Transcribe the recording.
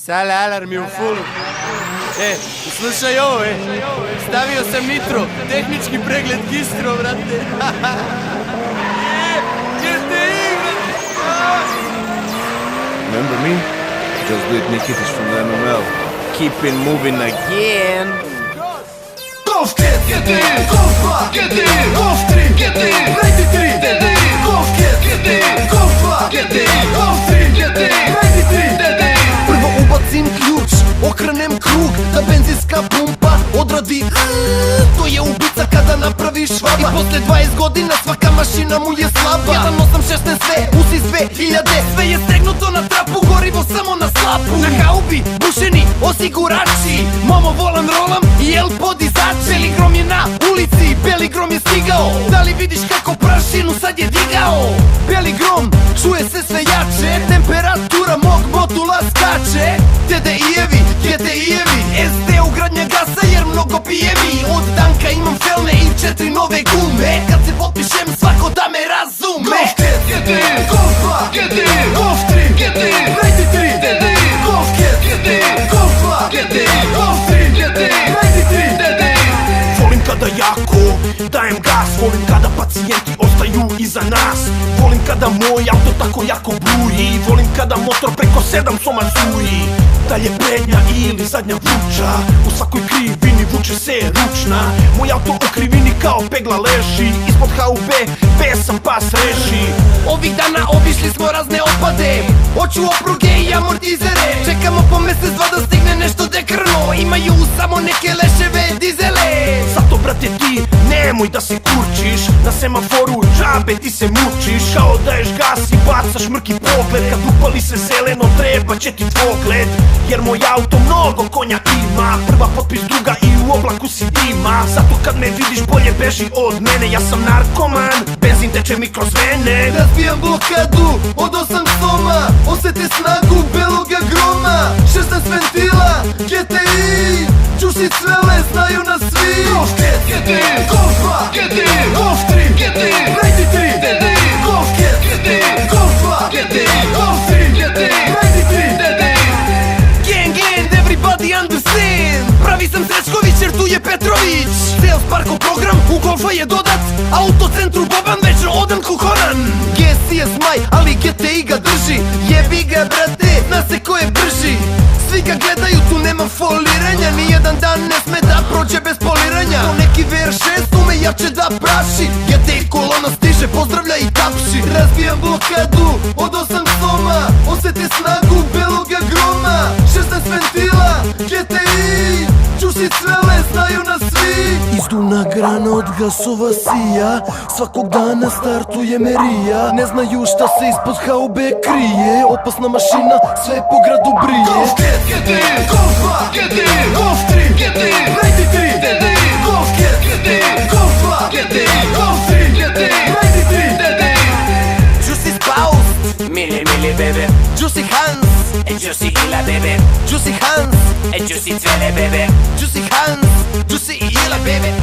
Sale alarm je u fullu. Slušaj ovo, stavio sam nitro, tehnički pregled gistro, brate. GTI, brate. Remember me? Just do it Nikitas from the MML. Keeping moving again. Golf Kit, GTI, Golf 2, GTI, Golf 3, GTI, 93, GTI, Golf Kit, GTI, Golf 2, GTI, Golf 3, GTI, 93, GTI. Prvo ubacim ključ, okrenem krug, da benzinska pumpa odradi. To je ubica kada napravi švaba. I posle 20 godina svaka mašina mu je slaba. 1.8.16 sve, usi sve, 1000. Sve je stegnuto na trapu, gorivo samo na slapu. Na haubi, bušeni osigurači, momo volan rolam i el podizač. Beli grom je na ulici, beli grom je stigao. Da li vidiš kako prašinu sad je digao? Beli grom, čuje se sve jače, temperatura mog modula skače. TDI-evi, GTI-evi, SD ugradnja gasa jer mnogo pijevi. Od Danka imam felne i 4 nove gume. Kad se potpišem svako da me razume. Golf Kit, GTI, Golf 2, GTI, Golf 3, GTI, 93, GTI, Golf Kit, GTI, Golf 2, GTI, Golf 3, GTI, 93, GTI. Volim kada jako dajem gas, volim kada pacijenti ostaju iza nas. Volim kada moj auto tako jako bruji, volim kada motor preko 7 soma zuji. Da li je prednja ili zadnja vuča, u svakoj krivini vuče se ručna. Moj auto u krivini kao pegla leži, ispod HUB pesam pas reži. Ovih dana obišli smo razne opade, hoću opruge i amortizere. Čekamo po mesec dva da stigne nešto dekrno, imaju samo neke leševe dizele. Zato brate ti nemoj da se kurčiš, na semaforu džabe ti se mučiš. Kao daješ gas i bacaš mrki pogled, kad upali se zeleno treba će ti dvogled. Jer moj auto mnogo konjak ima, prva potpis druga i u oblaku si dima. Zato kad me vidiš bolje beži od mene, ja sam narkoman, benzin teče mi kroz vene. Razbijam blokadu od 8 soma, osete snagu beloga groma. 16 ventila, GTI, čuši svele, znaju nas svi. Golf Kit, GTI, Golf 2, GTI, Golf 3, GTI, 93, GTI, Golf Kit, GTI, Golf 2, GTI, Golf 3, GTI, 93, GTI. Gang, everybody understand, pravi sam Srećković jer tu je Petrović. Sales Parko program, u Golfa je dodat, autocentru Boban večno odan kuhoran. GS je smaj, ali GTI ga drži, jebi ga brate, zna se ko je brži. Svi ga gledaju, tu nema foliranja, nijedan dan ne sme da prođe bez poliranja. Ko neki VR6 ume jače da praši, GTI kolona stiže, pozdravlja i tapši. Razbijam blokadu od 8 soma, osete snagu beloga groma. 16 ventila, GTI, čuši svele, znaju nas svi. Izduvna grana od gasova sija, svakog dana startuje merija. Ne znaju šta se ispod HUB krije, opasna mašina sve po gradu brije. Golf Kit, GTI, Golf 2, GTI, Golf 3, GTI, 93, GTI, Golf Kit, GTI, Golf 2, GTI, Golf 3, GTI, 93, GTI. Juicy Spouse, Mili bebe, Juicy Hans, Juicy Ila bebe, Juicy Hans, Juicy Cvele bebe, Juicy Hans, Juicy Ila bebe.